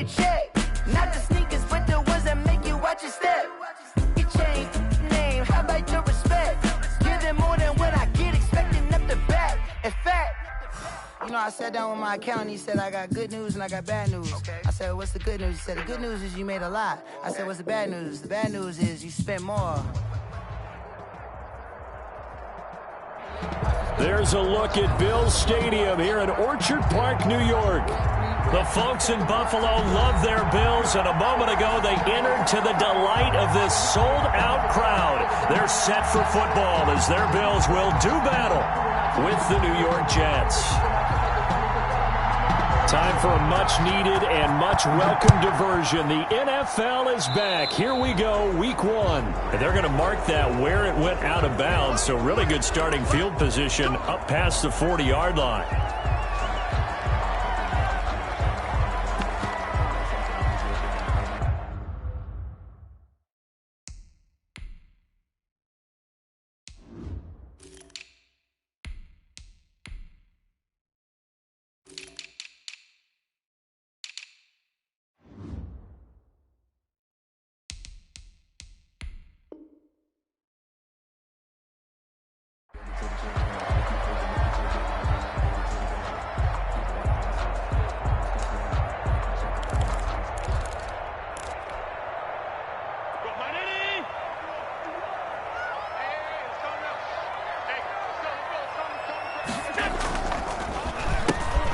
a check. Not the sneakers, but the ones that make you watch your step. Your chain, name, how about your respect? Give them more than what I get, expecting up the back. In fact, you know, I sat down with my accountant. He said, I got good news and I got bad news. Okay. I said, what's the good news? He said, the good news is you made a lot. I said, what's the bad news? The bad news is you spent more. There's a look at Bills Stadium here in Orchard Park, New York. The folks in Buffalo love their Bills, and a moment ago they entered to the delight of this sold-out crowd. They're set for football as their Bills will do battle with the New York Jets. Time for a much-needed and much-welcome diversion. The NFL is back. Here we go, Week 1. And they're going to mark that where it went out of bounds, so really good starting field position up past the 40-yard line.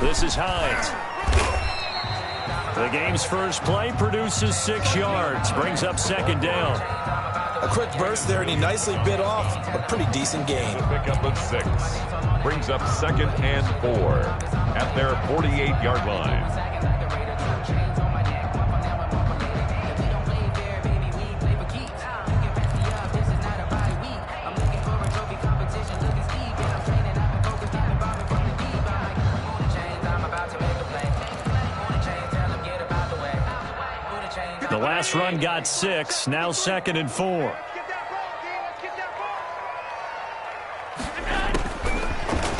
This is Hines. The game's first play produces 6 yards, brings up second down. A quick burst there, and he nicely bit off a pretty decent gain. The pickup of 6 brings up second and 4 at their 48-yard line. The last run got 6, now second and 4.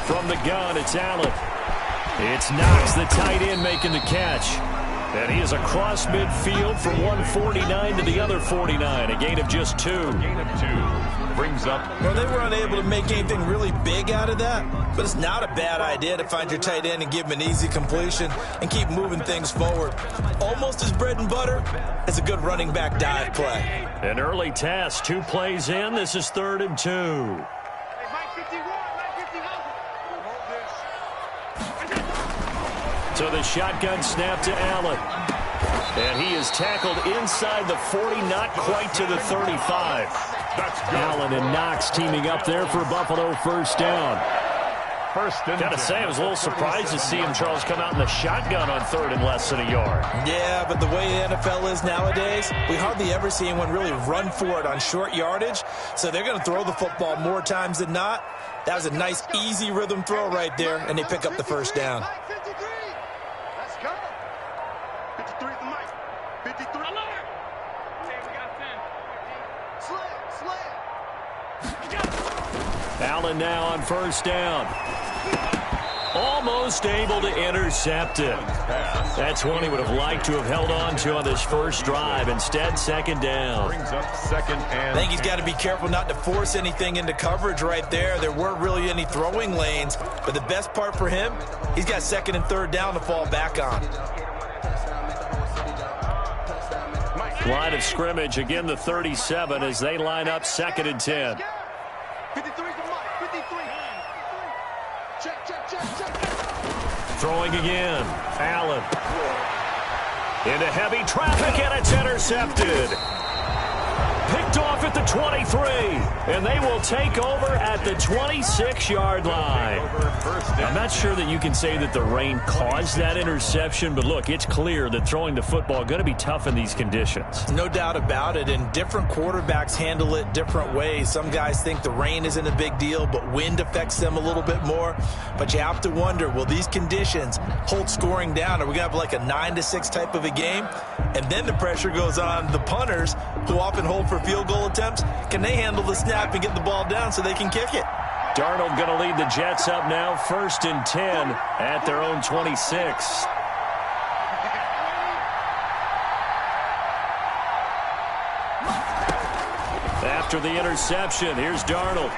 From the gun, it's Allen. It's Knox, the tight end, making the catch. And he is across midfield from 149 to the other 49, a gain of just 2. Gain of 2 brings up. Well, they were unable to make anything really big out of that, but it's not a bad idea to find your tight end and give him an easy completion and keep moving things forward. Almost as bread and butter as a good running back dive play. An early task, 2 plays in. This is 3rd and 2. So the shotgun snap to Allen. And he is tackled inside the 40, not quite to the 35. Allen and Knox teaming up there for Buffalo first down. Got to say, I was a little surprised to see him, Charles, come out in the shotgun on 3rd and less than a yard. Yeah, but the way the NFL is nowadays, we hardly ever see anyone really run for it on short yardage. So they're going to throw the football more times than not. That was a nice, easy rhythm throw right there, and they pick up the first down. Allen now on first down. Almost able to intercept it. That's one he would have liked to have held on to on this first drive. Instead, second down. Brings up second and I think he's got to be careful not to force anything into coverage right there. There weren't really any throwing lanes. But the best part for him, he's got 2nd and 3rd down to fall back on. Line of scrimmage, again the 37 as they line up 2nd and 10. 53 for Mike, 53. Check. Throwing again. Allen. Into heavy traffic, and it's intercepted. Picked off at the 23, and they will take over at the 26-yard line. I'm not sure that you can say that the rain caused that interception, but look, it's clear that throwing the football is going to be tough in these conditions. No doubt about it, and different quarterbacks handle it different ways. Some guys think the rain isn't a big deal, but wind affects them a little bit more. But you have to wonder, will these conditions hold scoring down? Are we going to have like a 9-6 type of a game? And then the pressure goes on the punters, who often hold for field goal attempts. Can they handle the snap and get the ball down so they can kick it? Darnold going to lead the Jets up now, 1st and 10 at their own 26. after the interception. Here's Darnold.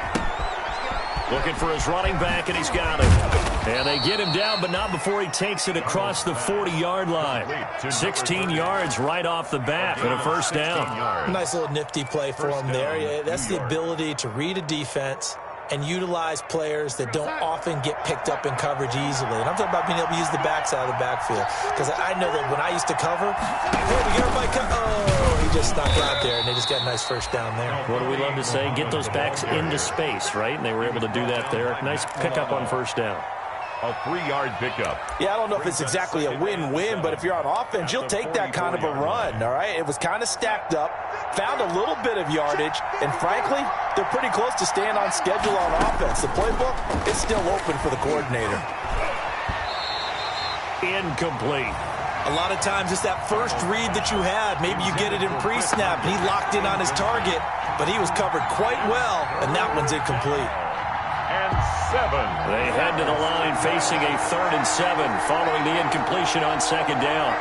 Looking for his running back, and he's got it. And they get him down, but not before he takes it across the 40-yard line. 16 yards right off the bat and a first down. Nice little nifty play for him there. Yeah, that's the ability to read a defense and utilize players that don't often get picked up in coverage easily. And I'm talking about being able to use the backside of the backfield. Because I know that when I used to cover, hey, we get everybody he just snuck out there, and they just got a nice first down there. What do we love to say? Get those backs into space, right? And they were able to do that there. Nice pickup on first down. A 3-yard pickup. Yeah, I don't know if it's exactly a win-win, but if you're on offense, you'll take that kind of a run, all right? It was kind of stacked up, found a little bit of yardage, and frankly, they're pretty close to staying on schedule on offense. The playbook is still open for the coordinator. Incomplete. A lot of times it's that first read that you have. Maybe you get it in pre-snap, and he locked in on his target, but he was covered quite well, and that one's incomplete. And 7. They head to the line facing a 3rd and 7 following the incompletion on second down.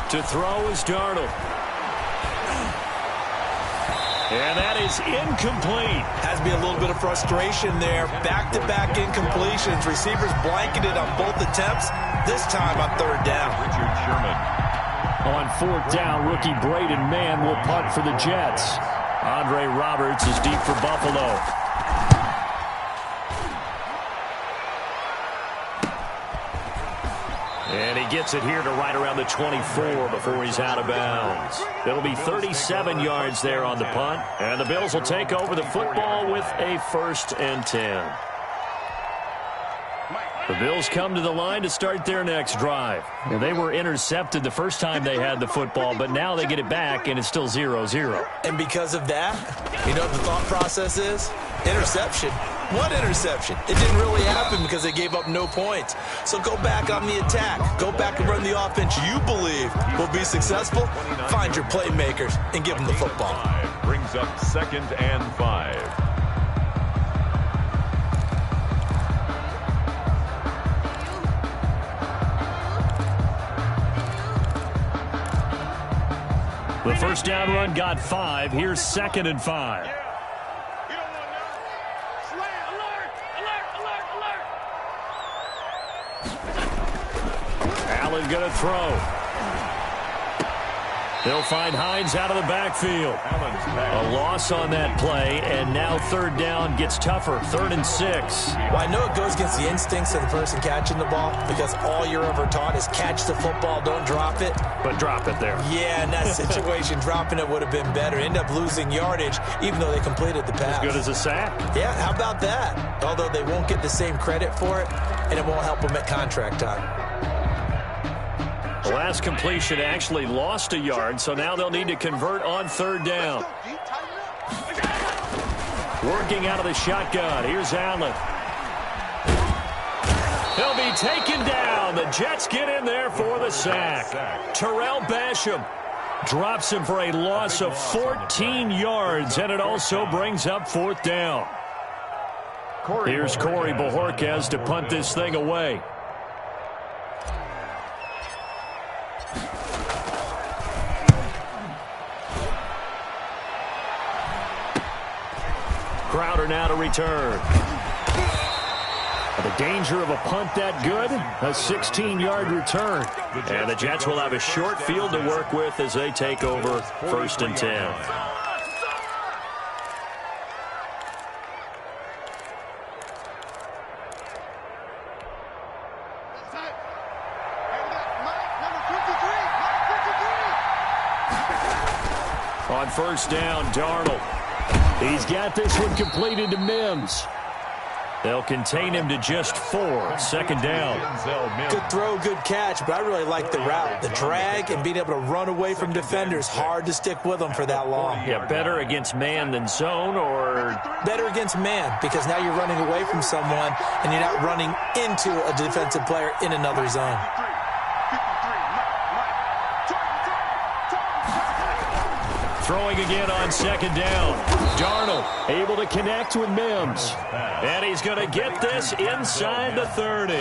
To throw is Darnold. And that is incomplete. Has to be a little bit of frustration there. Back-to-back incompletions. Receivers blanketed on both attempts. This time on 3rd down. Richard Sherman. On 4th down, rookie Braden Mann will punt for the Jets. Andre Roberts is deep for Buffalo. And he gets it here to right around the 24 before he's out of bounds. It'll be 37 yards there on the punt. And the Bills will take over the football with a 1st and 10. The Bills come to the line to start their next drive. And they were intercepted the first time they had the football, but now they get it back, and it's still 0-0. And because of that, you know what the thought process is? Interception. What interception? It didn't really happen because they gave up no points. So go back on the attack. Go back and run the offense you believe will be successful. Find your playmakers and give them the football. Brings up 2nd and 5. The first down run got 5. Here's 2nd and 5. Allen going to throw. They'll find Hines out of the backfield. A loss on that play, and now 3rd down gets tougher. 3rd and 6. Well, I know it goes against the instincts of the person catching the ball because all you're ever taught is catch the football, don't drop it. But drop it there. Yeah, in that situation, dropping it would have been better. End up losing yardage, even though they completed the pass. As good as a sack. Yeah, how about that? Although they won't get the same credit for it, and it won't help them at contract time. The last completion actually lost a yard, so now they'll need to convert on 3rd down. Working out of the shotgun. Here's Allen. He'll be taken down. The Jets get in there for the sack. Terrell Basham drops him for a loss of 14 yards, and it also brings up 4th down. Here's Corey Bojorquez to punt this thing away. Crowder now to return. The danger of a punt that good, a 16-yard return. And the Jets will have a short field to work with as they take over 1st and 10. On 1st down, Darnold. He's got this one completed to Mims. They'll contain him to just 4. 2nd down. Good throw, good catch, but I really like the route. The drag and being able to run away from defenders, hard to stick with them for that long. Yeah, better against man than zone, or? Better against man, because now you're running away from someone and you're not running into a defensive player in another zone. Throwing again on second down. Darnold able to connect with Mims. And he's going to get this inside the 30.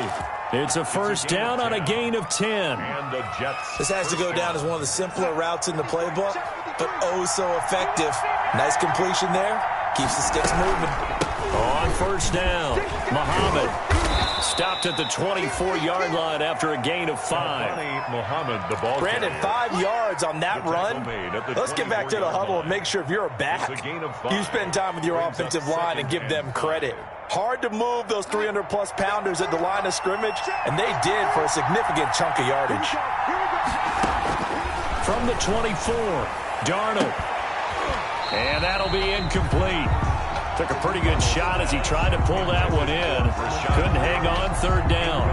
It's a first down on a gain of 10. And the Jets. This has to go down as one of the simpler routes in the playbook, but oh so effective. Nice completion there. Keeps the sticks moving. On first down, Muhammad stopped at the 24-yard line after a gain of 5. Muhammad, the ball. Brandon, 5 yards on that run. Let's get back to the huddle and make sure if you're a back, you spend time with your offensive line and give them credit. Hard to move those 300-plus pounders at the line of scrimmage, and they did for a significant chunk of yardage. From the 24, Darnold. And that'll be incomplete. Took a pretty good shot as he tried to pull that one in. Couldn't hang on third down.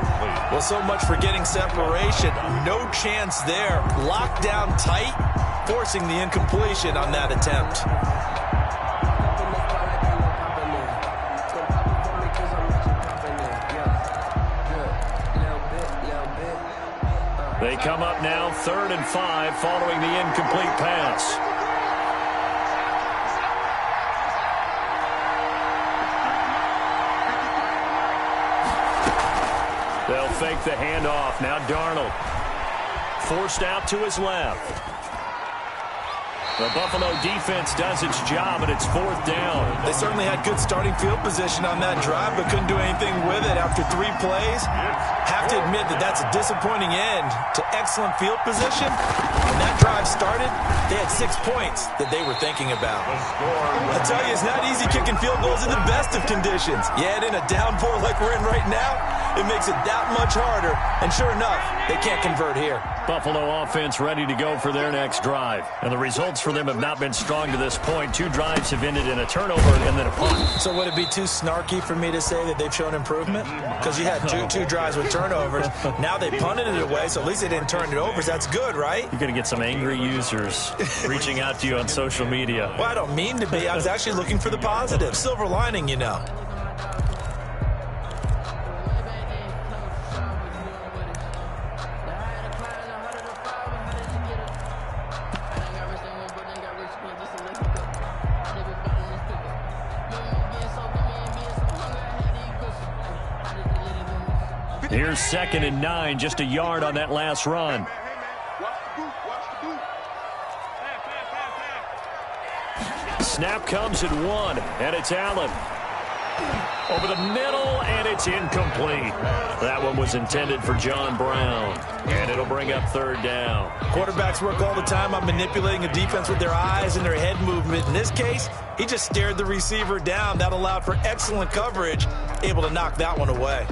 Well, so much for getting separation. No chance there. Locked down tight, forcing the incompletion on that attempt. They come up now 3rd and 5 following the incomplete pass. They'll fake the handoff. Now Darnold forced out to his left. The Buffalo defense does its job, and it's 4th down. They certainly had good starting field position on that drive, but couldn't do anything with it after 3 plays. Have to admit that that's a disappointing end to excellent field position. When that drive started, they had 6 points that they were thinking about. I tell you, it's not easy kicking field goals in the best of conditions. Yet in a downpour like we're in right now, it makes it that much harder. And sure enough, they can't convert here. Buffalo offense ready to go for their next drive. And the results for them have not been strong to this point. 2 drives have ended in a turnover and then a punt. So would it be too snarky for me to say that they've shown improvement? Because you had two drives with turnovers. Now they punted it away, so at least they didn't turn it over. So that's good, right? You're going to get some angry users reaching out to you on social media. Well, I don't mean to be. I was actually looking for the positive. Silver lining, you know. Here's 2nd and 9, just a yard on that last run. Snap comes at 1, and it's Allen. Over the middle, and it's incomplete. That one was intended for John Brown, and it'll bring up 3rd down. Quarterbacks work all the time on manipulating a defense with their eyes and their head movement. In this case, he just stared the receiver down. That allowed for excellent coverage, able to knock that one away.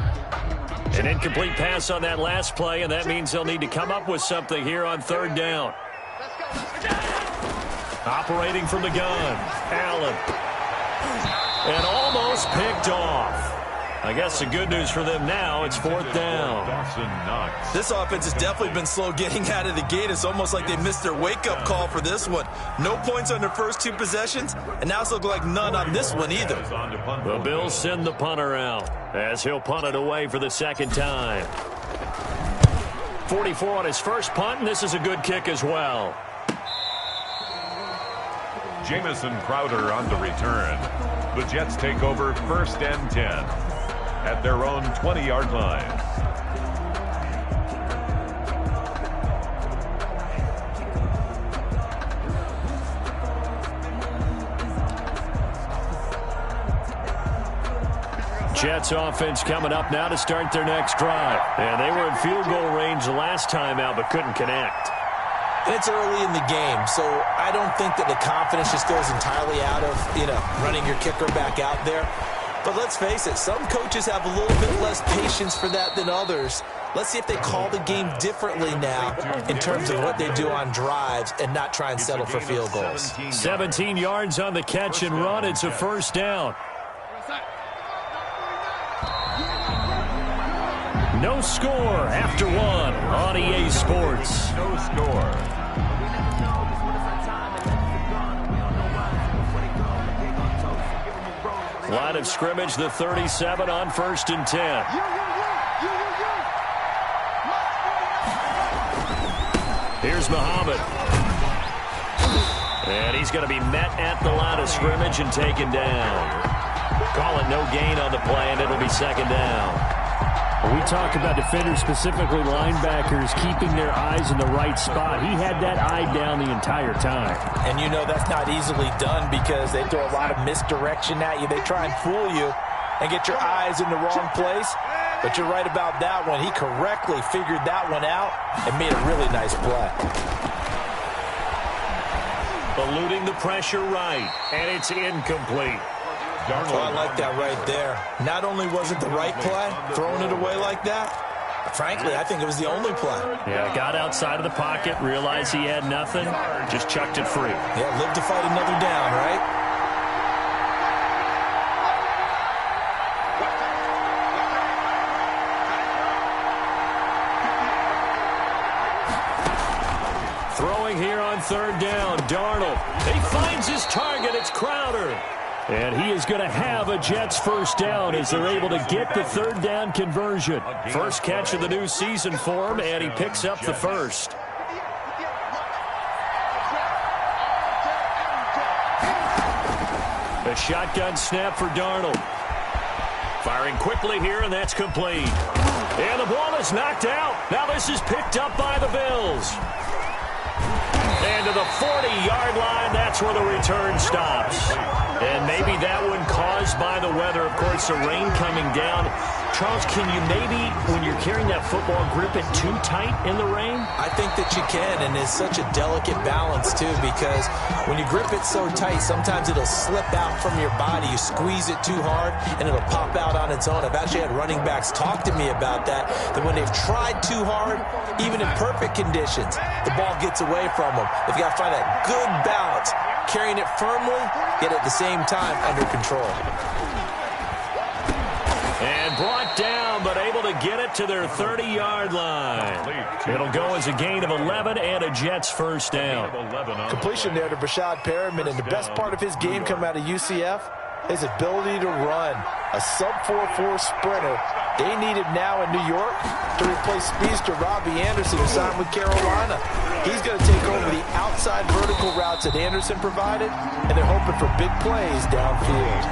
An incomplete pass on that last play, and that means they'll need to come up with something here on 3rd down. Operating from the gun, Allen. And almost picked off. I guess the good news for them now, it's 4th down. This offense has definitely been slow getting out of the gate. It's almost like they missed their wake-up call for this one. No points on their first 2 possessions, and now it's looking like none on this one either. The Bills send the punter out as he'll punt it away for the 2nd time. 44 on his first punt, and this is a good kick as well. Jamison Crowder on the return. The Jets take over 1st and 10 at their own 20-yard line. Jets offense coming up now to start their next drive. And they were in field goal range the last time out, but couldn't connect. And it's early in the game, so I don't think that the confidence just goes entirely out of, running your kicker back out there. But let's face it, some coaches have a little bit less patience for that than others. Let's see if they call the game differently now in terms of what they do on drives and not try and settle for field goals. 17 yards on the catch and run. It's a 1st down. No score after 1 on EA Sports. No score. Line of scrimmage, the 37 on 1st and 10. Here's Muhammad. And he's going to be met at the line of scrimmage and taken down. Call it no gain on the play, and it'll be second down. We talk about defenders, specifically linebackers, keeping their eyes in the right spot. He had that eye down the entire time. And you know that's not easily done because they throw a lot of misdirection at you. They try and fool you and get your eyes in the wrong place. But you're right about that one. He correctly figured that one out and made a really nice play. Eluding the pressure right, and it's incomplete. Oh, I like that right there. Not only was it the right play, throwing it away like that, frankly, I think it was the only play. Yeah, got outside of the pocket, realized he had nothing, just chucked it free. Yeah, live to fight another down, right? Throwing here on third down, Darnold. He finds his target. It's Crowder. And he is going to have a Jets first down as they're able to get the third down conversion. First catch of the new season for him, and he picks up the first. A shotgun snap for Darnold. Firing quickly here, and that's complete. And the ball is knocked out. Now this is picked up by the Bills. And to the 40-yard line, that's where the return stops. And maybe that one caused by the weather. Of course, the rain coming down. Charles, can you maybe, when you're carrying that football, grip it too tight in the rain? I think that you can, and it's such a delicate balance, too, because when you grip it so tight, sometimes it'll slip out from your body. You squeeze it too hard, and it'll pop out on its own. I've actually had running backs talk to me about that when they've tried too hard, even in perfect conditions, the ball gets away from them. They've got to find that good balance, carrying it firmly, yet at the same time under control. And brought down, but able to get it to their 30-yard line. It'll go as a gain of 11 and a Jets first down. Completion there to Brashad Perriman, and the best part of his game coming out of UCF, his ability to run. A sub-4.4 sprinter. They need him now in New York to replace speedster Robbie Anderson, who signed with Carolina. He's going to take over the outside vertical routes that Anderson provided, and they're hoping for big plays downfield.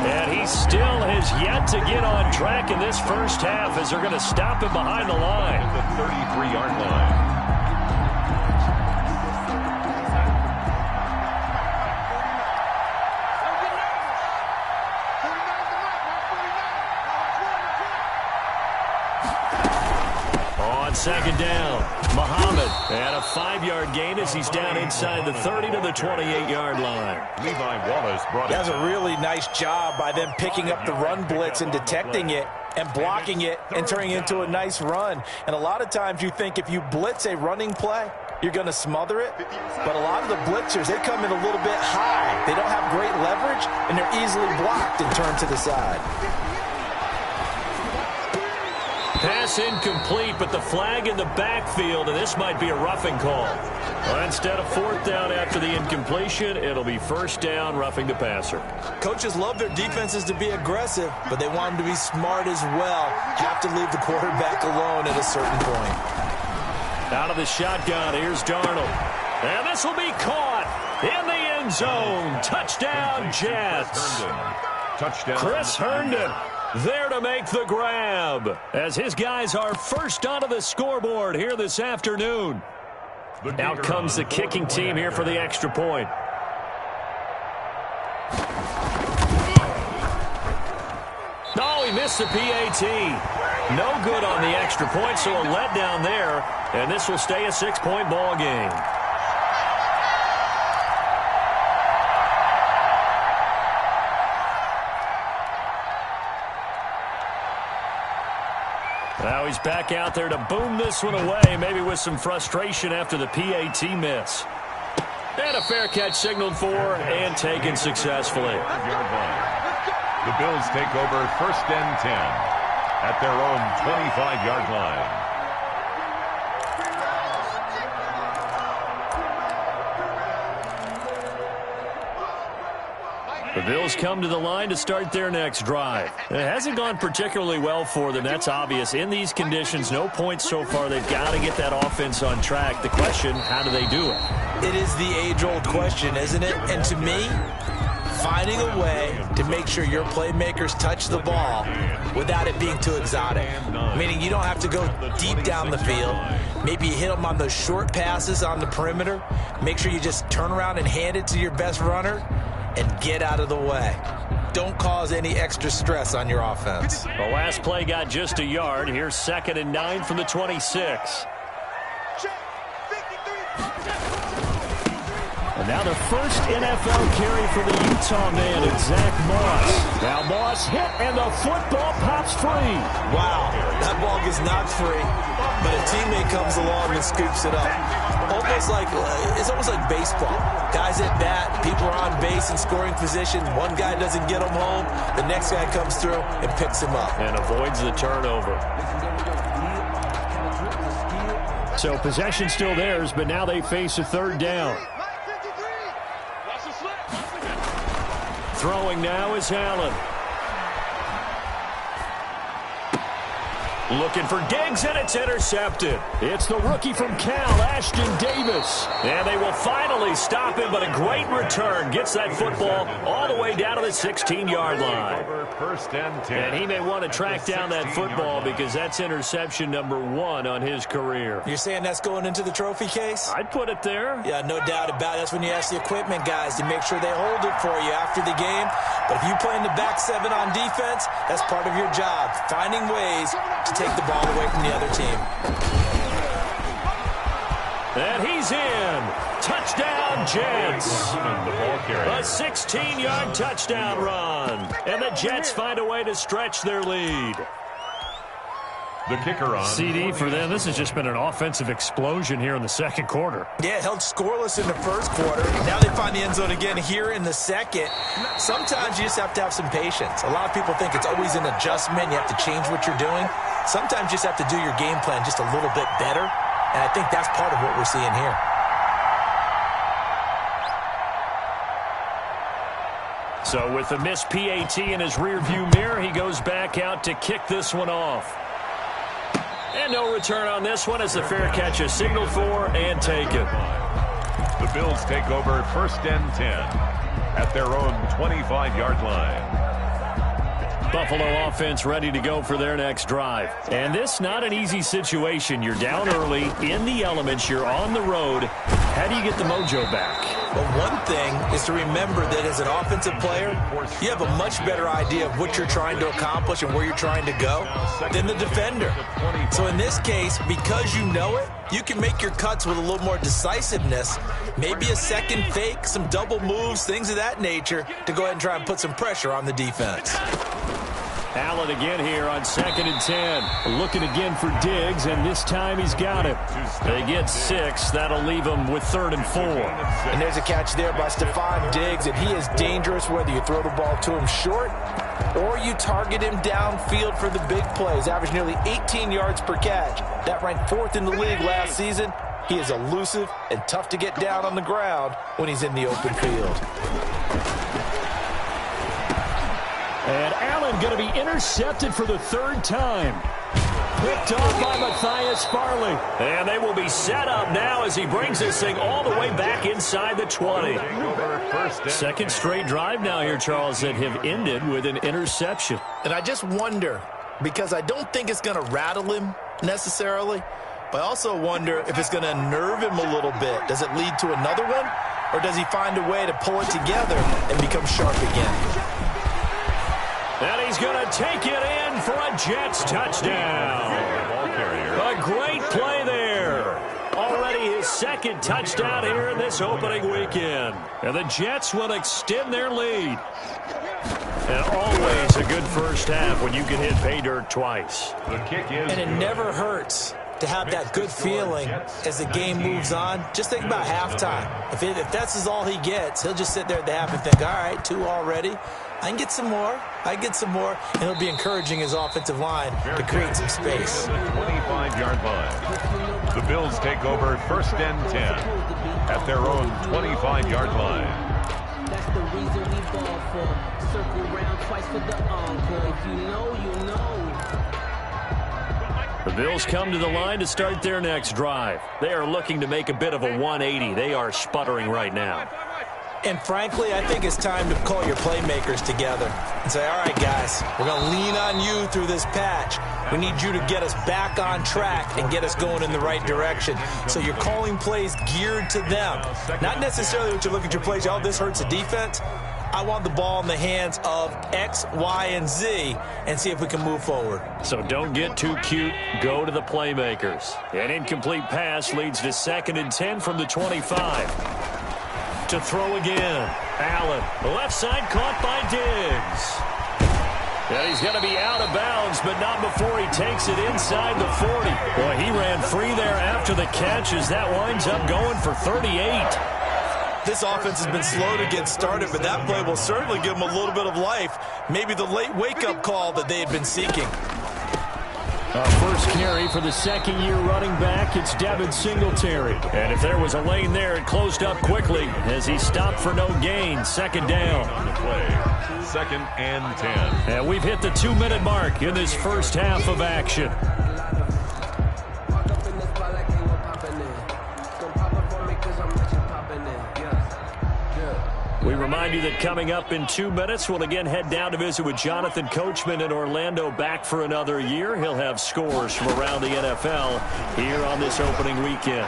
And he still has yet to get on track in this first half as they're going to stop him behind the line. The 33-yard line. Second down, Muhammad, and a 5-yard gain as he's down inside the 30 to the 28-yard line. Levi Wallace brought it. That's a really nice job by them picking up the run blitz and detecting it and blocking it and turning it into a nice run. And a lot of times you think if you blitz a running play, you're going to smother it. But a lot of the blitzers, they come in a little bit high. They don't have great leverage, and they're easily blocked and turned to the side. Pass incomplete, but the flag in the backfield, and this might be a roughing call. Well, instead of fourth down after the incompletion, it'll be first down, roughing the passer. Coaches love their defenses to be aggressive, but they want them to be smart as well. Have to leave the quarterback alone at a certain point. Out of the shotgun, here's Darnold. And this will be caught in the end zone. Touchdown, Jets. Touchdown. Chris Herndon there to make the grab as his guys are first onto the scoreboard here this afternoon. Out comes the kicking team here for the extra point. Oh, he missed the PAT. No good on the extra point, so a letdown there, and this will stay a 6-point ball game. Now he's back out there to boom this one away, maybe with some frustration after the PAT miss. And a fair catch signaled for and taken successfully. The Bills take over first and 10 at their own 25-yard line. The Bills come to the line to start their next drive. It hasn't gone particularly well for them. That's obvious. In these conditions, no points so far. They've got to get that offense on track. The question, how do they do it? It is the age-old question, isn't it? And to me, finding a way to make sure your playmakers touch the ball without it being too exotic. Meaning you don't have to go deep down the field. Maybe you hit them on those short passes on the perimeter. Make sure you just turn around and hand it to your best runner and get out of the way. Don't cause any extra stress on your offense. The last play got just a yard. Here's 2nd and 9 from the 26. And now the first NFL carry for the Utah man, it's Zach Moss. Now Moss hit, and the football pops free. Wow, that ball gets knocked free, but a teammate comes along and scoops it up. It's almost like baseball. Guys at bat, people are on base in scoring position. One guy doesn't get him home. The next guy comes through and picks him up. And avoids the turnover. So possession still theirs, but now they face a 3rd down. Throwing now is Allen. Looking for Diggs, and it's intercepted. It's the rookie from Cal, Ashton Davis. And they will finally stop him, but a great return. Gets that football all the way down to the 16-yard line. First and 10. And he may want to track down that football because that's interception number 1 on his career. You're saying that's going into the trophy case? I'd put it there. Yeah, no doubt about it. That's when you ask the equipment guys to make sure they hold it for you after the game. But if you play in the back 7 on defense, that's part of your job, finding ways to take the ball away from the other team. And he's in. Touchdown, Jets. A 16-yard touchdown run. And the Jets find a way to stretch their lead. The kicker on. CD for them. This has just been an offensive explosion here in the second quarter. Yeah, held scoreless in the first quarter. Now they find the end zone again here in the second. Sometimes you just have to have some patience. A lot of people think it's always an adjustment. You have to change what you're doing. Sometimes you just have to do your game plan just a little bit better. And I think that's part of what we're seeing here. So with the missed PAT in his rearview mirror, he goes back out to kick this one off. And no return on this one as the fair catch is signaled for and taken. The Bills take over 1st and 10 at their own 25-yard line. Buffalo offense ready to go for their next drive. And this not an easy situation. You're down early, in the elements, you're on the road. How do you get the mojo back? Well, one thing is to remember that as an offensive player, you have a much better idea of what you're trying to accomplish and where you're trying to go than the defender. So in this case, because you know it, you can make your cuts with a little more decisiveness, maybe a second fake, some double moves, things of that nature, to go ahead and try and put some pressure on the defense. Allen again here on 2nd and 10. Looking again for Diggs, and this time he's got it. They get 6. That'll leave them with 3rd and 4. And there's a catch there by Stephon Diggs, and he is dangerous whether you throw the ball to him short or you target him downfield for the big plays. Averaged nearly 18 yards per catch. That ranked 4th in the league last season. He is elusive and tough to get down on the ground when he's in the open field. And Allen going to be intercepted for the 3rd time. Picked off by Matthias Farley. And they will be set up now as he brings this thing all the way back inside the 20. Second straight drive now here, Charles, that have ended with an interception. And I just wonder, because I don't think it's going to rattle him necessarily, but I also wonder if it's going to unnerve him a little bit. Does it lead to another one? Or does he find a way to pull it together and become sharp again? And he's going to take it in for a Jets touchdown. A great play there. Already his 2nd touchdown here in this opening weekend. And the Jets will extend their lead. And always a good first half when you can hit pay dirt twice. The kick is and it never hurts to have that good feeling as the game moves on. Just think about halftime. If that's all he gets, he'll just sit there at the half and think, all right, 2 already. I can get some more. And he'll be encouraging his offensive line to create some space. 25-yard line. The Bills take over 1st and 10 at their own 25-yard line. reason we ball for. Circle round twice for the encore. If you know, you know. The Bills come to the line to start their next drive. They are looking to make a bit of a 180. They are sputtering right now. And frankly, I think it's time to call your playmakers together and say, all right, guys, we're going to lean on you through this patch. We need you to get us back on track and get us going in the right direction. So you're calling plays geared to them. Not necessarily what you look at your plays, oh, this hurts the defense. I want the ball in the hands of X, Y, and Z and see if we can move forward. So don't get too cute. Go to the playmakers. An incomplete pass leads to 2nd and 10 from the 25. To throw again. Allen, left side caught by Diggs. And he's going to be out of bounds, but not before he takes it inside the 40. Boy, he ran free there after the catch as that winds up going for 38. This offense has been slow to get started, but that play will certainly give them a little bit of life. Maybe the late wake-up call that they had been seeking. First carry for the second-year running back, it's Devin Singletary. And if there was a lane there, it closed up quickly as he stopped for no gain. 2nd down. On the play, 2nd and 10. And we've hit the 2-minute mark in this first half of action. We remind you that coming up in 2 minutes, we'll again head down to visit with Jonathan Coachman in Orlando, back for another year. He'll have scores from around the NFL here on this opening weekend.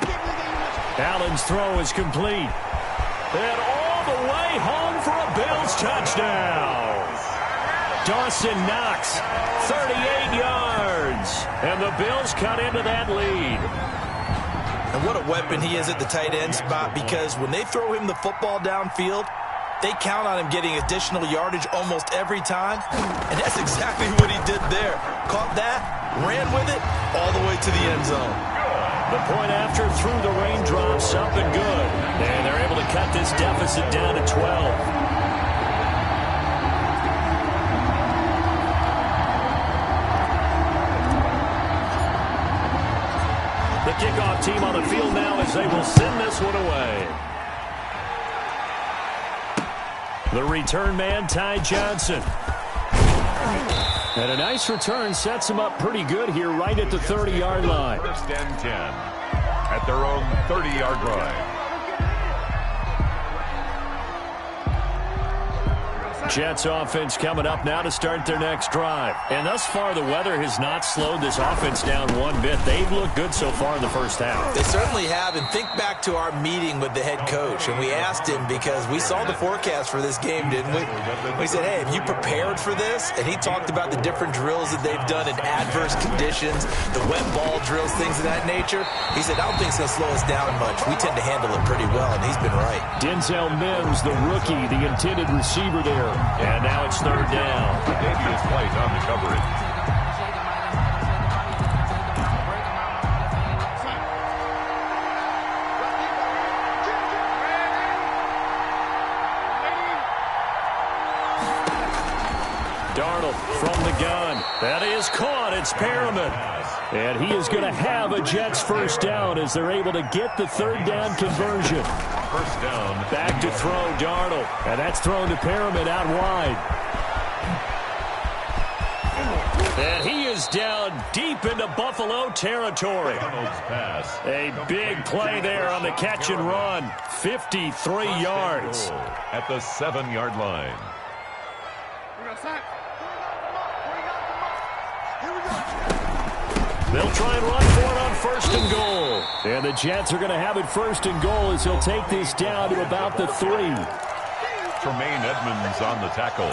Allen's throw is complete. And all the way home for a Bills touchdown. Dawson Knox, 38 yards. And the Bills cut into that lead. And what a weapon he is at the tight end spot, because when they throw him the football downfield, they count on him getting additional yardage almost every time. And that's exactly what he did there. Caught that, ran with it, all the way to the end zone. The point after through the raindrops, up and good. And they're able to cut this deficit down to 12. The kickoff team on the field now as they will send this one away. The return man, Ty Johnson. And a nice return sets him up pretty good here right at the 30-yard line. 1st and 10 at their own 30-yard line. Jets offense coming up now to start their next drive. And thus far, the weather has not slowed this offense down one bit. They've looked good so far in the first half. They certainly have. And think back to our meeting with the head coach. And we asked him, because we saw the forecast for this game, didn't we? We said, hey, have you prepared for this? And he talked about the different drills that they've done in adverse conditions, the wet ball drills, things of that nature. He said, I don't think it's going to slow us down much. We tend to handle it pretty well, and he's been right. Denzel Mims, the rookie, the intended receiver there. And now it's 3rd down. Davius White on the coverage. Darnold from the gun. That is caught. It's Perriman. And he is going to have a Jets first down as they're able to get the 3rd down conversion. First down. Back to throw, Darnold. And that's thrown to Perriman out wide. And he is down deep into Buffalo territory. Pass. A big play there on the catch and run. 53 yards. At the 7-yard line. They'll try and run for it on 1st and goal. And the Jets are going to have it 1st and goal as he'll take this down to about the 3. Tremaine Edmonds on the tackle.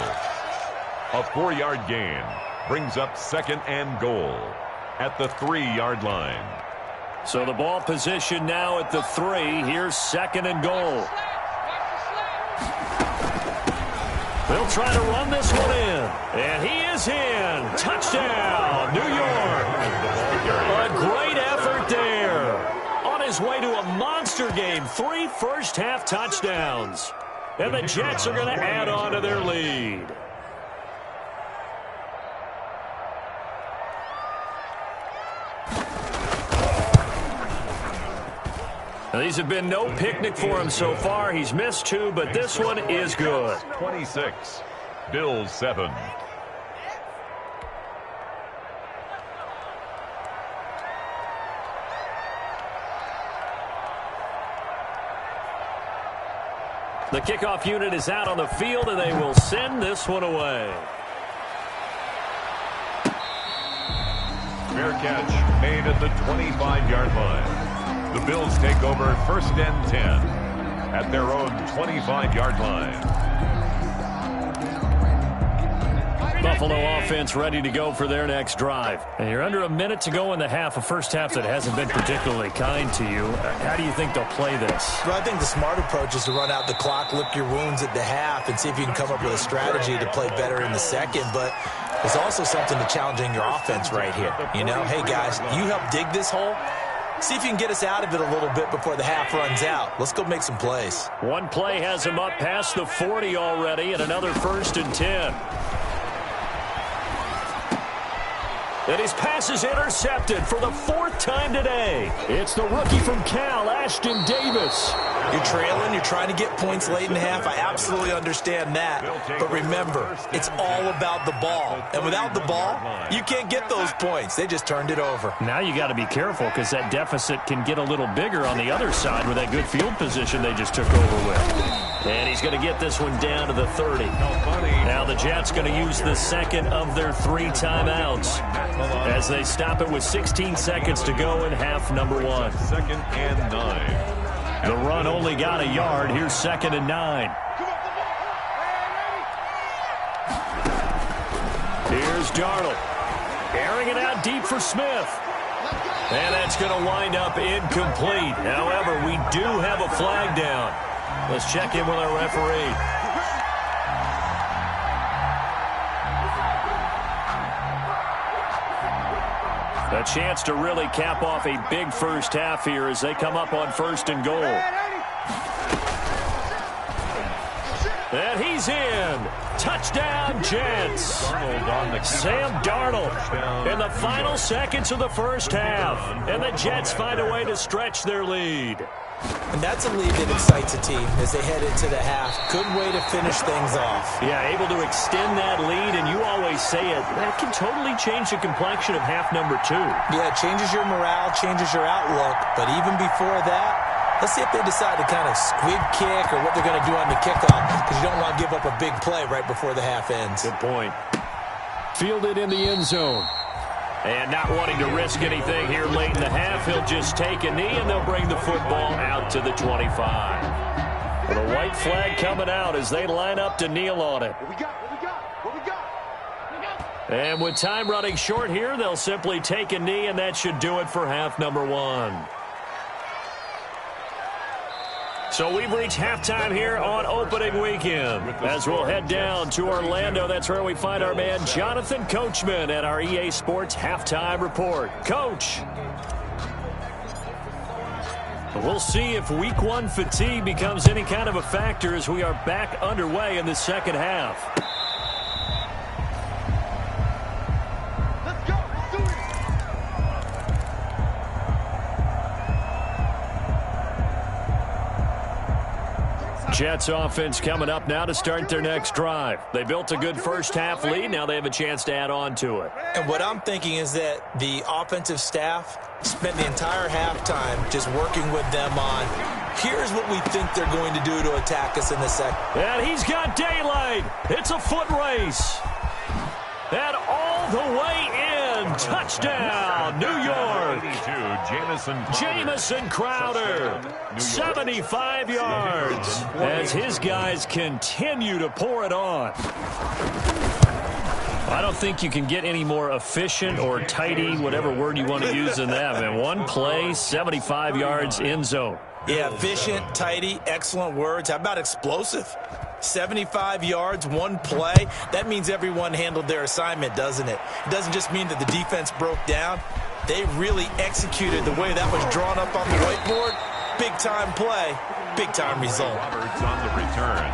A 4-yard gain brings up 2nd and goal at the 3-yard line. So the ball position now at the 3. Here's 2nd and goal. They'll try to run this one in. And he is in. Touchdown, New York. A great effort there. On his way to a monster game. 3 first-half touchdowns. And the Jets are going to add on to their lead. These have been no picnic for him so far. He's missed 2, but this one is good. 26, Bills 7. The kickoff unit is out on the field, and they will send this one away. Fair catch made at the 25-yard line. The Bills take over 1st and 10 at their own 25-yard line. Buffalo offense ready to go for their next drive. And you're under a minute to go in the half, a first half that hasn't been particularly kind to you. How do you think they'll play this? Well, I think the smart approach is to run out the clock, lick your wounds at the half, and see if you can come up with a strategy to play better in the second. But there's also something to challenging your offense right here. You know, hey, guys, you help dig this hole. See if you can get us out of it a little bit before the half runs out. Let's go make some plays. One play has him up past the 40 already, and another 1st and 10. And his pass is intercepted for the 4th time today. It's the rookie from Cal, Ashton Davis. You're trailing. You're trying to get points late in the half. I absolutely understand that. But remember, it's all about the ball. And without the ball, you can't get those points. They just turned it over. Now you got to be careful because that deficit can get a little bigger on the other side with that good field position they just took over with. And he's going to get this one down to the 30. Now the Jets going to use the second of their 3 timeouts as they stop it with 16 seconds to go in half number 1. 2nd and 9. The run only got a yard. Here's 2nd and 9. Here's Darnold. Airing it out deep for Smith. And that's going to wind up incomplete. However, we do have a flag down. Let's check in with our referee. A chance to really cap off a big first half here as they come up on 1st and goal. And he's in. Touchdown, Jets. Sam Darnold in the final seconds of the first half. And the Jets find a way to stretch their lead. And that's a lead that excites a team as they head into the half. Good way to finish things off. Yeah, able to extend that lead, and you always say it, that can totally change the complexion of half number 2. Yeah, it changes your morale, changes your outlook. But even before that, let's see if they decide to kind of squib kick or what they're going to do on the kickoff, because you don't want to give up a big play right before the half ends. Good point. Fielded in the end zone. And not wanting to risk anything here late in the half, he'll just take a knee, and they'll bring the football out to the 25. With a white flag coming out as they line up to kneel on it. And with time running short here, they'll simply take a knee, and that should do it for half number 1. So we've reached halftime here on opening weekend. As we'll head down to Orlando, that's where we find our man Jonathan Coachman at our EA Sports Halftime Report. Coach, we'll see if Week 1 fatigue becomes any kind of a factor as we are back underway in the second half. Jets offense coming up now to start their next drive. They built a good first half lead. Now they have a chance to add on to it. And what I'm thinking is that the offensive staff spent the entire halftime just working with them on, here's what we think they're going to do to attack us in the second. And he's got daylight. It's a foot race. And all the way in. Touchdown, New York. Jamison Crowder, 75 yards, as his guys continue to pour it on. I don't think you can get any more efficient or tidy, whatever word you want to use in that. Man, one play, 75 yards, end zone. Yeah, efficient, tidy, excellent words. How about explosive? 75 yards, one play. That means everyone handled their assignment, doesn't it? It doesn't just mean that the defense broke down. They really executed the way that was drawn up on the whiteboard. Big-time play, big-time result. Roberts on the return.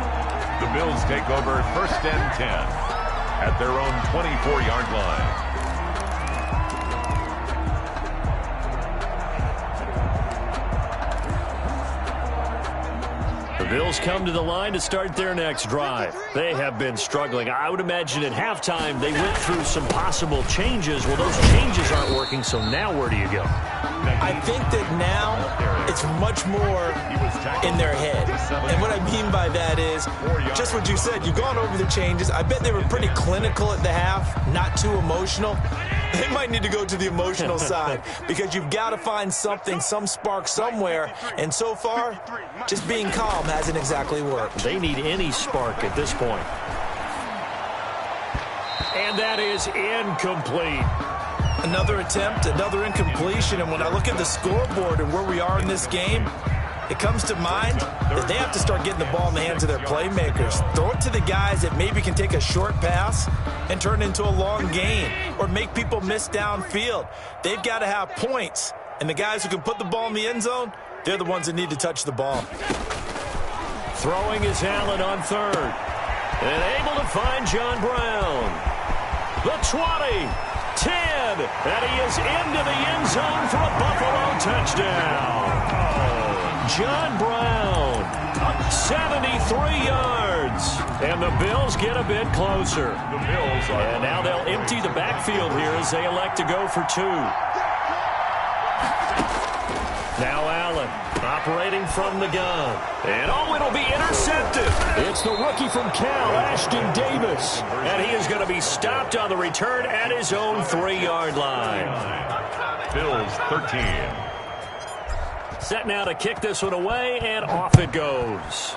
The Bills take over 1st and 10 at their own 24-yard line. The Bills come to the line to start their next drive. They have been struggling. I would imagine at halftime they went through some possible changes. Well, those changes aren't working, so now where do you go? I think that now it's much more in their head. And what I mean by that is just what you said. You've gone over the changes. I bet they were pretty clinical at the half, not too emotional. They might need to go to the emotional side because you've got to find something, some spark somewhere. And so far, just being calm hasn't exactly worked. They need any spark at this point. And that is incomplete. Another attempt, another incompletion. And when I look at the scoreboard and where we are in this game, it comes to mind that they have to start getting the ball in the hands of their playmakers. Throw it to the guys that maybe can take a short pass and turn it into a long gain or make people miss downfield. They've got to have points. And the guys who can put the ball in the end zone, they're the ones that need to touch the ball. Throwing is Allen on third. And able to find John Brown. The 20, 10, and he is into the end zone for a Buffalo touchdown. John Brown, 73 yards. And the Bills get a bit closer. And now they'll empty the backfield here as they elect to go for two. Now Allen operating from the gun. And it'll be intercepted. It's the rookie from Cal, Ashton Davis. And he is going to be stopped on the return at his own 3-yard line. Bills 13. Set now to kick this one away, and off it goes.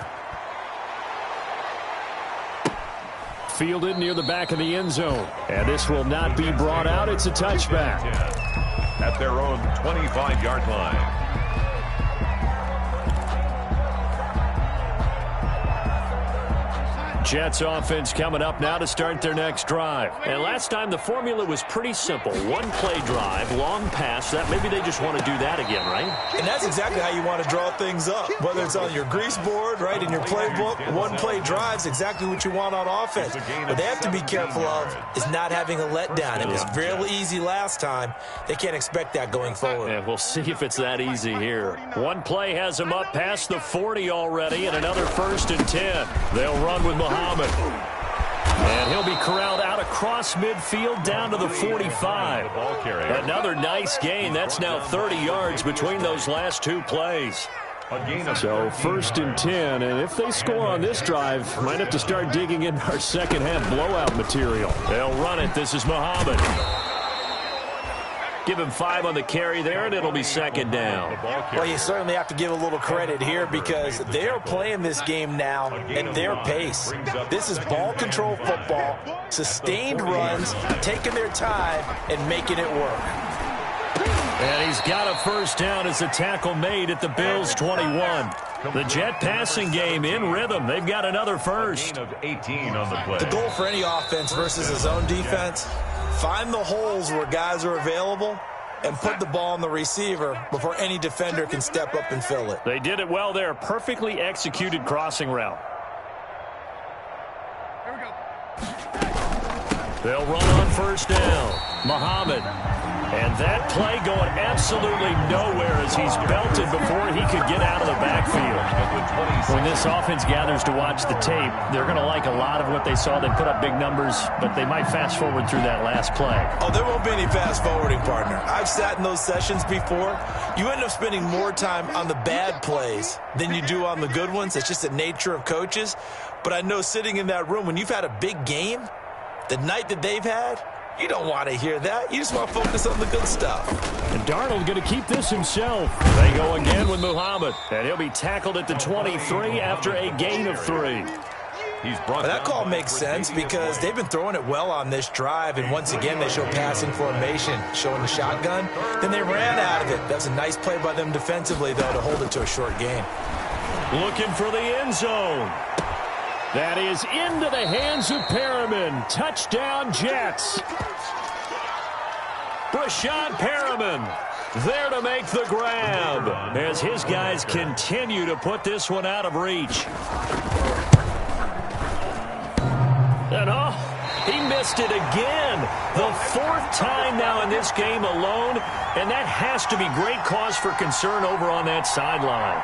Fielded near the back of the end zone. And this will not be brought out. It's a touchback. At their own 25-yard line. Jets offense coming up now to start their next drive. And last time the formula was pretty simple. One play drive, long pass. That maybe they just want to do that again, right? And that's exactly how you want to draw things up. Whether it's on your grease board, right, in your playbook, one play drive's exactly what you want on offense. What they have to be careful of is not having a letdown. It was really easy last time. They can't expect that going forward. And we'll see if it's that easy here. One play has them up past the 40 already, and another 1st and 10. They'll run with Muhammad. And he'll be corralled out across midfield down to the 45. Another nice gain. That's now 30 yards between those last two plays. So 1st and 10, and if they score on this drive, might have to start digging in our second half blowout material. They'll run it. This is Muhammad. Give him 5 on the carry there, and it'll be 2nd down. Well, you certainly have to give a little credit here because they are playing this game now at their pace. This is ball control football, sustained runs, taking their time, and making it work. And he's got a 1st down as the tackle made at the Bills' 21. The Jet passing game in rhythm. They've got another 1st. Of 18 on the play. The goal for any offense versus a zone defense, find the holes where guys are available and put the ball on the receiver before any defender can step up and fill it. They did it well there. Perfectly executed crossing route. They'll run on 1st down. Muhammad. And that play going absolutely nowhere as he's belted before he could get out of the backfield. When this offense gathers to watch the tape, they're going to like a lot of what they saw. They put up big numbers, but they might fast forward through that last play. Oh, there won't be any fast forwarding, partner. I've sat in those sessions before. You end up spending more time on the bad plays than you do on the good ones. It's just the nature of coaches. But I know sitting in that room, when you've had a big game, the night that they've had, you don't want to hear that. You just want to focus on the good stuff. And Darnold going to keep this himself. They go again with Muhammad. And he'll be tackled at the 23 after a gain of 3. That call makes sense because they've been throwing it well on this drive. And once again, they show passing formation, showing the shotgun. Then they ran out of it. That's a nice play by them defensively, though, to hold it to a short gain. Looking for the end zone. That is into the hands of Perriman. Touchdown, Jets. Brashad Perriman there to make the grab as his guys continue to put this one out of reach. And he missed it again. The 4th time now in this game alone, and that has to be great cause for concern over on that sideline.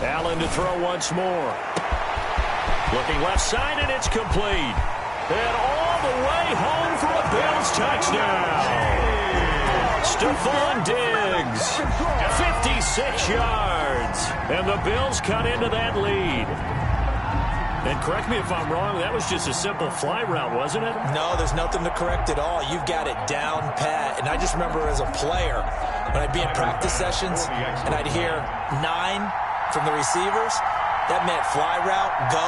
Allen to throw once more. Looking left side, and it's complete. And all the way home for a Bills touchdown. Stephon Diggs, 56 yards. And the Bills cut into that lead. And correct me if I'm wrong, that was just a simple fly route, wasn't it? No, there's nothing to correct at all. You've got it down pat. And I just remember as a player, when I'd be in practice sessions, and I'd hear 9 from the receivers, that meant fly route, go,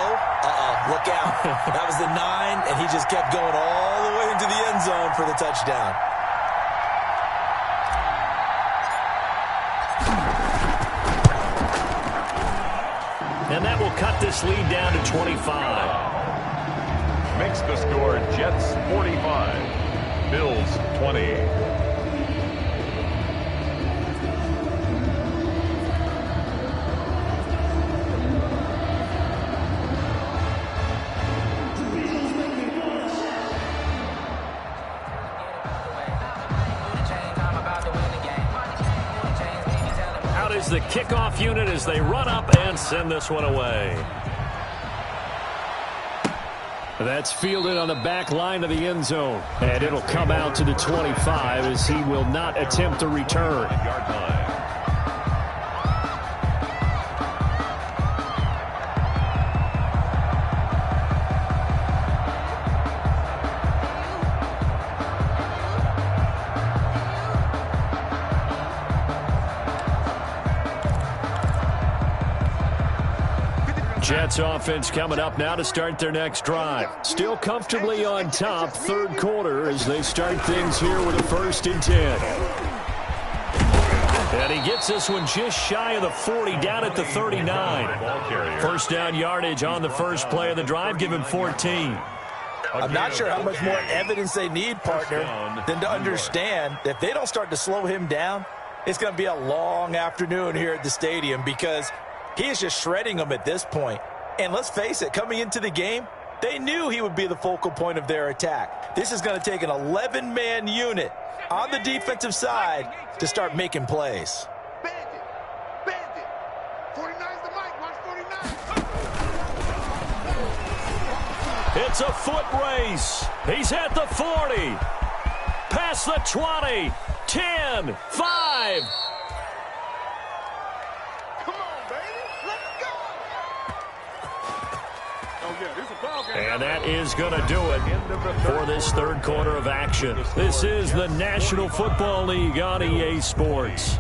look out. That was the 9, and he just kept going all the way into the end zone for the touchdown. And that will cut this lead down to 25. Makes the score Jets 45, Bills 20. The kickoff unit as they run up and send this one away. That's fielded on the back line of the end zone. And it'll come out to the 25 as he will not attempt a return. Jets offense coming up now to start their next drive. Still comfortably on top, third quarter, as they start things here with a 1st and 10. And he gets this one just shy of the 40, down at the 39. First down yardage on the first play of the drive, give him 14. I'm not sure how much more evidence they need, partner, than to understand that if they don't start to slow him down, it's going to be a long afternoon here at the stadium because he is just shredding them at this point. And let's face it, coming into the game, they knew he would be the focal point of their attack. This is going to take an 11-man unit on the defensive side to start making plays. Bandit. 49's the mic. Watch 49. It's a foot race. He's at the 40. Past the 20. 10. 5. And that is going to do it for this third quarter of action. This is the National Football League on EA Sports.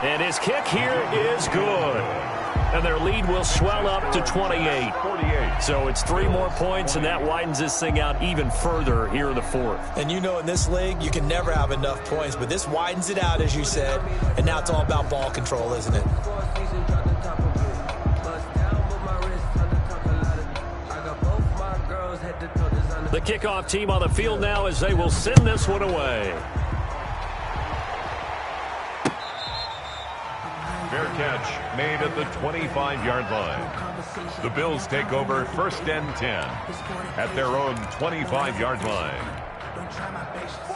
And his kick here is good. And their lead will swell up to 28. So it's 3 more points, and that widens this thing out even further here in the fourth. And you know in this league, you can never have enough points, but this widens it out, as you said, and now it's all about ball control, isn't it? The kickoff team on the field now as they will send this one away. Fair catch made at the 25-yard line. The Bills take over 1st and 10 at their own 25-yard line.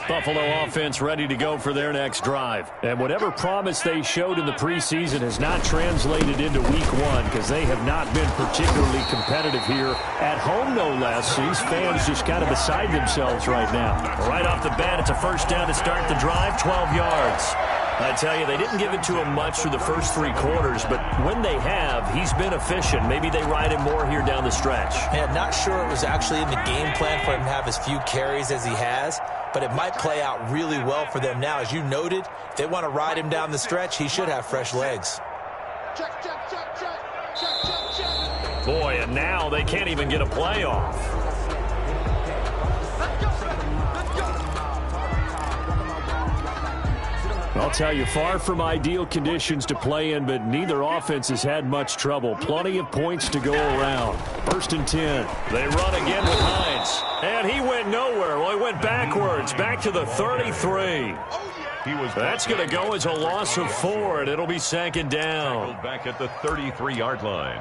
Buffalo offense ready to go for their next drive. And whatever promise they showed in the preseason has not translated into week 1 because they have not been particularly competitive here at home, no less. These fans just kind of beside themselves right now. Right off the bat, it's a first down to start the drive, 12 yards. I tell you, they didn't give it to him much through the first 3 quarters, but when they have, he's been efficient. Maybe they ride him more here down the stretch. Yeah, not sure it was actually in the game plan for him to have as few carries as he has, but it might play out really well for them now. As you noted, if they want to ride him down the stretch, he should have fresh legs. Boy, and now they can't even get a play off. I'll tell you, far from ideal conditions to play in, but neither offense has had much trouble. Plenty of points to go around. 1st and 10. They run again with Hines. And he went nowhere. Well, he went backwards, back to the 33. That's going to go as a loss of 4, and it'll be 2nd down. Back at the 33-yard line.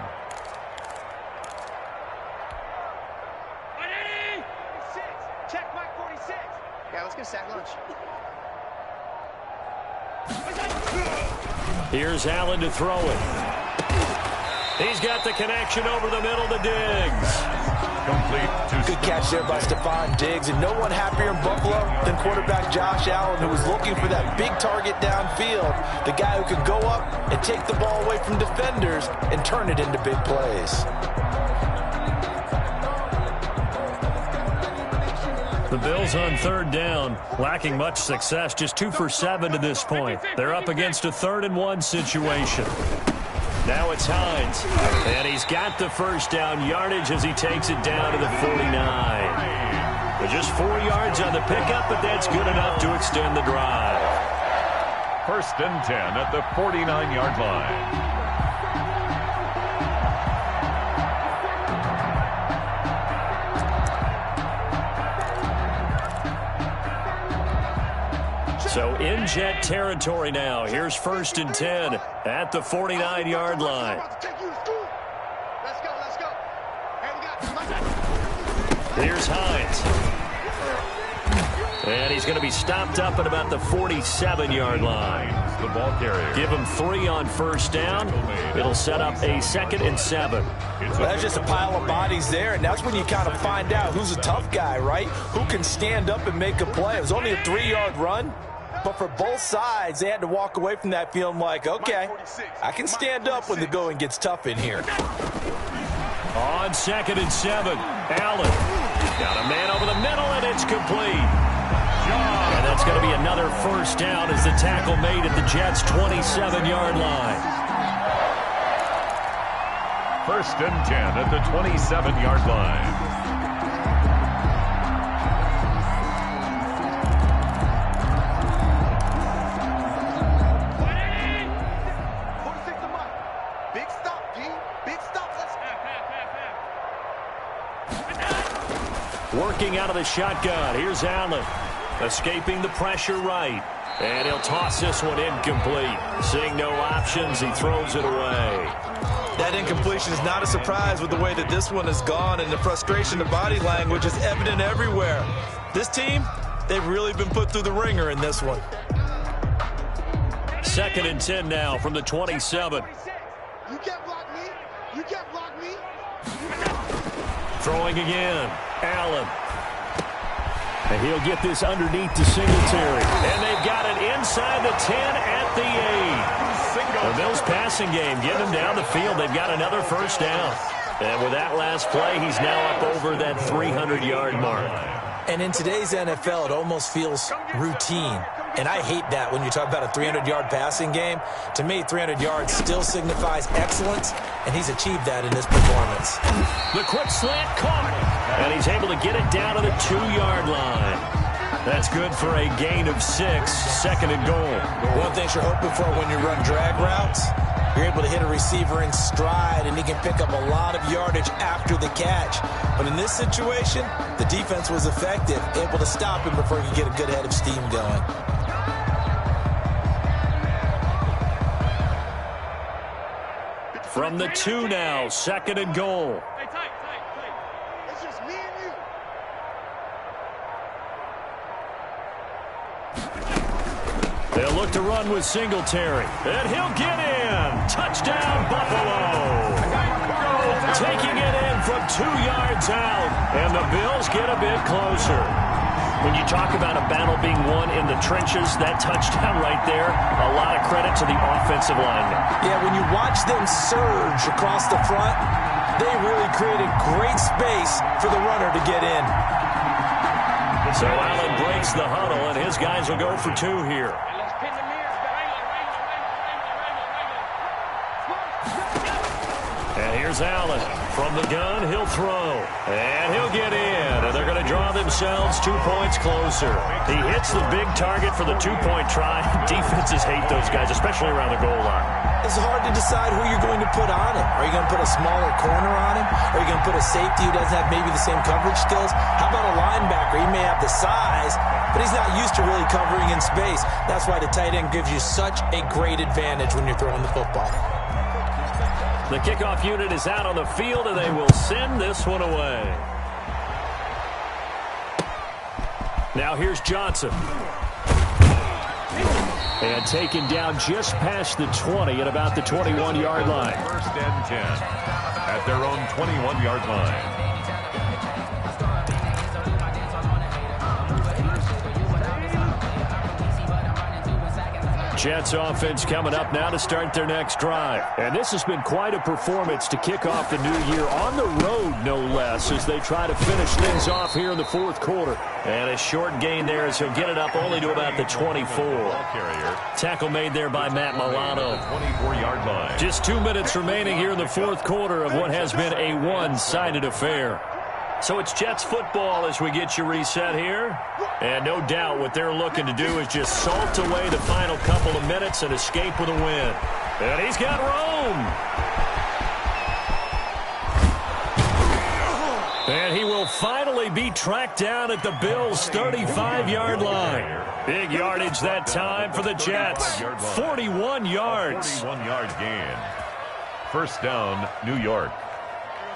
Check mark 46. Yeah, let's go sack lunch. Here's Allen to throw it. He's got the connection over the middle to Diggs. Complete. Good catch there by Stephon Diggs, and no one happier in Buffalo than quarterback Josh Allen, who was looking for that big target downfield, the guy who could go up and take the ball away from defenders and turn it into big plays. The Bills on 3rd down, lacking much success, just 2 for 7 to this point. They're up against a 3rd and 1 situation. Now it's Hines, and he's got the 1st down yardage as he takes it down to the 49. But just 4 yards on the pickup, but that's good enough to extend the drive. 1st and 10 at the 49-yard line. So in Jet territory now. Here's 1st and 10 at the 49-yard line. Here's Hines. And he's going to be stopped up at about the 47-yard line. The ball carrier. Give him 3 on 1st down. It'll set up a 2nd and 7. That's just a pile of bodies there, and that's when you kind of find out who's a tough guy, right? Who can stand up and make a play. It was only a 3-yard run, but for both sides, they had to walk away from that feeling like, okay, I can stand up when the going gets tough in here. On 2nd and 7, Allen got a man over the middle, and it's complete. And that's going to be another 1st down as the tackle made at the Jets' 27-yard line. 1st and 10 at the 27-yard line. Big stop, G. Big stop. Working out of the shotgun. Here's Allen. Escaping the pressure right. And he'll toss this one incomplete. Seeing no options, he throws it away. That incompletion is not a surprise with the way that this one has gone, and the frustration, the body language is evident everywhere. This team, they've really been put through the ringer in this one. 2nd and 10 now from the 27. You can't block me. You can't block me. Throwing again. Allen. And he'll get this underneath to Singletary. And they've got it inside the 10 at the 8. The Bills passing game getting them down the field. They've got another 1st down. And with that last play, he's now up over that 300-yard mark. And in today's NFL, it almost feels routine. And I hate that when you talk about a 300-yard passing game. To me, 300 yards still signifies excellence, and he's achieved that in this performance. The quick slant caught, and he's able to get it down to the 2-yard line. That's good for a gain of 6, 2nd and goal. One thing you're hoping for when you run drag routes, you're able to hit a receiver in stride, and he can pick up a lot of yardage after the catch. But in this situation, the defense was effective, able to stop him before he could get a good head of steam going. From the 2 now, 2nd and goal. It's just me and you. They'll look to run with Singletary. And he'll get in. Touchdown, Buffalo. Taking it in from 2 yards out. And the Bills get a bit closer. When you talk about a battle being won in the trenches, that touchdown right there, a lot of credit to the offensive linemen. Yeah, when you watch them surge across the front, they really created great space for the runner to get in. So Allen breaks the huddle, and his guys will go for 2 here. Here's Allen. From the gun, he'll throw. And he'll get in. And they're going to draw themselves 2 points closer. He hits the big target for the two-point try. Defenses hate those guys, especially around the goal line. It's hard to decide who you're going to put on him. Are you going to put a smaller corner on him? Are you going to put a safety who doesn't have maybe the same coverage skills? How about a linebacker? He may have the size, but he's not used to really covering in space. That's why the tight end gives you such a great advantage when you're throwing the football. The kickoff unit is out on the field, and they will send this one away. Now here's Johnson. And taken down just past the 20 at about the 21-yard line. First and 10 at their own 21-yard line. Jets offense coming up now to start their next drive. And this has been quite a performance to kick off the new year on the road, no less, as they try to finish things off here in the fourth quarter. And a short gain there as he'll get it up only to about the 24. Tackle made there by Matt Milano. 24-yard line. Just 2 minutes remaining here in the fourth quarter of what has been a one-sided affair. So it's Jets football as we get you reset here. And no doubt what they're looking to do is just salt away the final couple of minutes and escape with a win. And he's got room. And he will finally be tracked down at the Bills' 35-yard line. Big yardage that time for the Jets. 41 yards. 41-yard gain. First down, New York.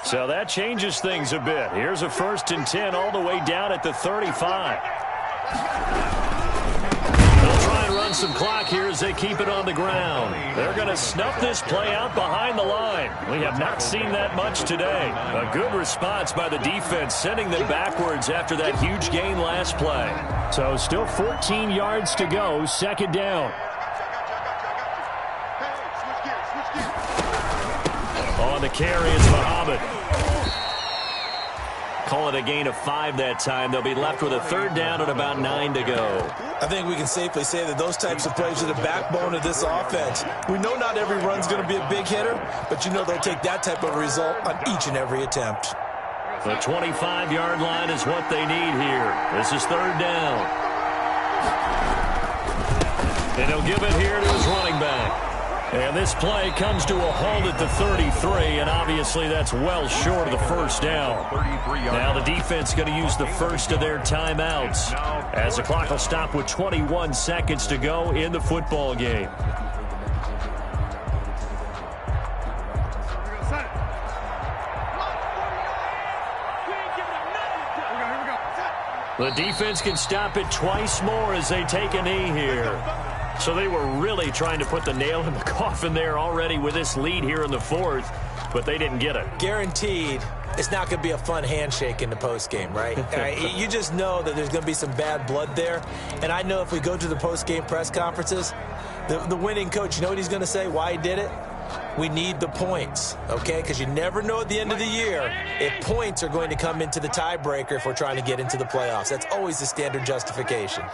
So that changes things a bit. Here's a 1st and 10 all the way down at the 35. They'll try and run some clock here as they keep it on the ground. They're going to snuff this play out behind the line. We have not seen that much today. A good response by the defense, sending them backwards after that huge gain last play. So still 14 yards to go, second down. On the carry, it's Muhammad. Call it a gain of 5 that time. They'll be left with a third down and about 9 to go. I think we can safely say that those types of plays are the backbone of this offense. We know not every run's going to be a big hitter, but you know they'll take that type of result on each and every attempt. The 25-yard line is what they need here. This is third down. And he'll give it here to his running back. And this play comes to a halt at the 33, and obviously that's well short of the first down. Now the defense going to use the first of their timeouts as the clock will stop with 21 seconds to go in the football game. The defense can stop it twice more as they take a knee here. So they were really trying to put the nail in the coffin there already with this lead here in the fourth, but they didn't get it. Guaranteed, it's not going to be a fun handshake in the postgame, right? You just know that there's going to be some bad blood there. And I know if we go to the postgame press conferences, the winning coach, you know what he's going to say, why he did it? We need the points, okay? Because you never know at the end of the year if points are going to come into the tiebreaker if we're trying to get into the playoffs. That's always the standard justification.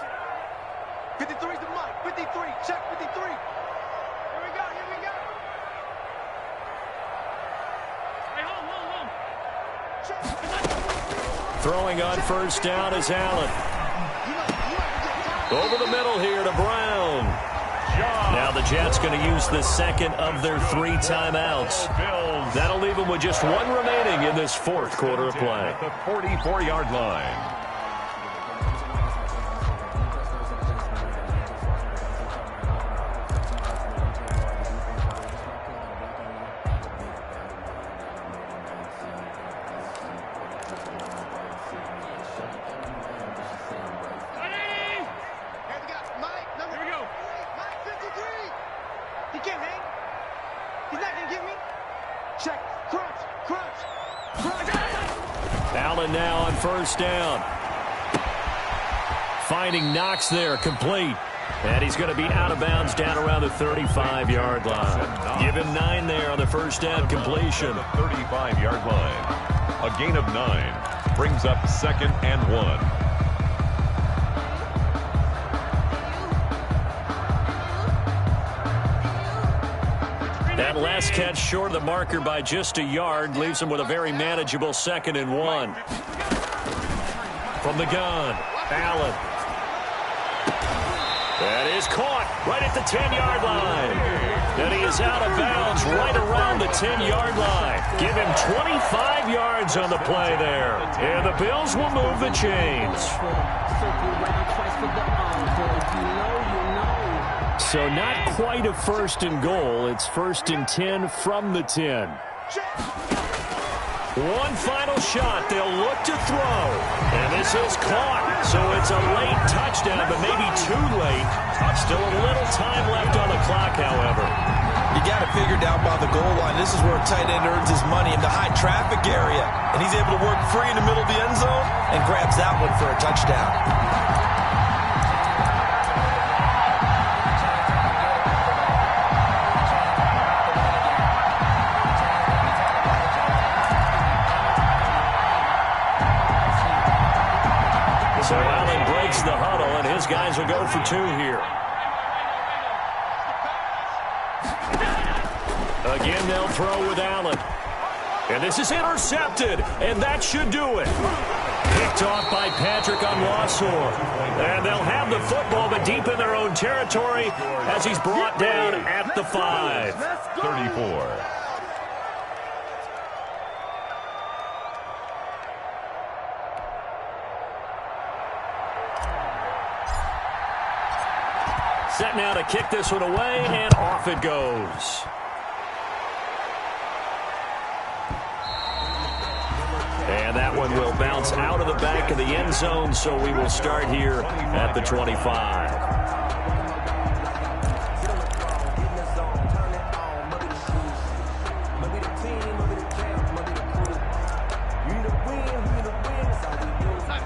53 is the mark. 53. Check 53. Here we go. Here we go. Hey, hold. Throwing on first down is Allen. Over the middle here to Brown. Now the Jets going to use the second of their 3 timeouts. That'll leave them with just 1 remaining in this fourth quarter of play. At the 44-yard line. Allen now on first down. Finding Knox there, complete. And he's going to be out of bounds down around the 35-yard line. Give him 9 there on the first down completion. The 35-yard line. A gain of 9 brings up 2nd and 1. That last catch short of the marker by just a yard leaves him with a very manageable 2nd and 1. From the gun, Allen. That is caught right at the 10-yard line. And he is out of bounds right around the 10-yard line. Give him 25 yards on the play there. And the Bills will move the chains. So not quite a 1st and goal. It's 1st and 10 from the 10. One final shot. They'll look to throw. And this is caught. So it's a late touchdown, but maybe too late. Still a little time left on the clock, however. You got it figured out by the goal line. This is where a tight end earns his money in the high traffic area. And he's able to work free in the middle of the end zone and grabs that one for a touchdown. So Allen breaks the huddle, and his guys will go for 2 here. Again, they'll throw with Allen. And this is intercepted, and that should do it. Picked off by Patrick Onwuasor. And they'll have the football, but deep in their own territory as he's brought down at the 5. 34. Set now to kick this one away, and off it goes. And that one will bounce out of the back of the end zone, so we will start here at the 25.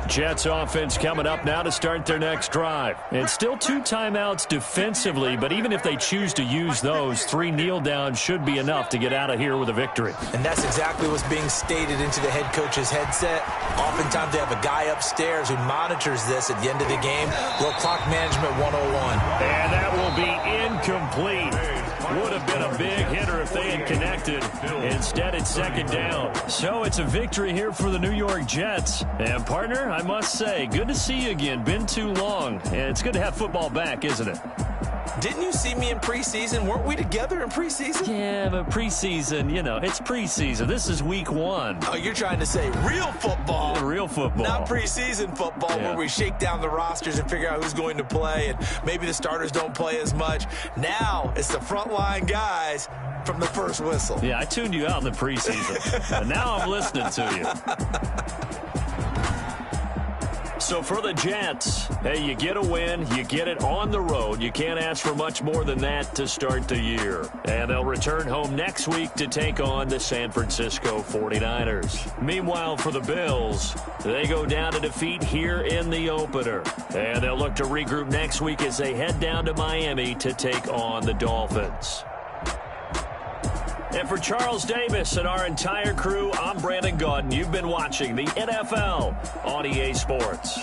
Jets offense coming up now to start their next drive. And still 2 timeouts defensively, but even if they choose to use those, 3 kneel downs should be enough to get out of here with a victory. And that's exactly what's being stated into the head coach's headset. Oftentimes they have a guy upstairs who monitors this at the end of the game. Little clock management 101. And that will be incomplete. Would have been a big hitter if they had connected. Instead, it's 2nd down. So it's a victory here for the New York Jets. And, partner, I must say, good to see you again. Been too long. And it's good to have football back, isn't it? Didn't you see me in preseason? Weren't we together in preseason? Yeah, but preseason, you know, it's preseason. This is week 1. Oh, you're trying to say real football. Real football. Not preseason football, yeah, where we shake down the rosters and figure out who's going to play, and maybe the starters don't play as much. Now it's the frontline guys from the first whistle. Yeah, I tuned you out in the preseason, and now I'm listening to you. So for the Jets, hey, you get a win, you get it on the road. You can't ask for much more than that to start the year. And they'll return home next week to take on the San Francisco 49ers. Meanwhile, for the Bills, they go down to defeat here in the opener. And they'll look to regroup next week as they head down to Miami to take on the Dolphins. And for Charles Davis and our entire crew, I'm Brandon Gaudin. You've been watching the NFL on EA Sports.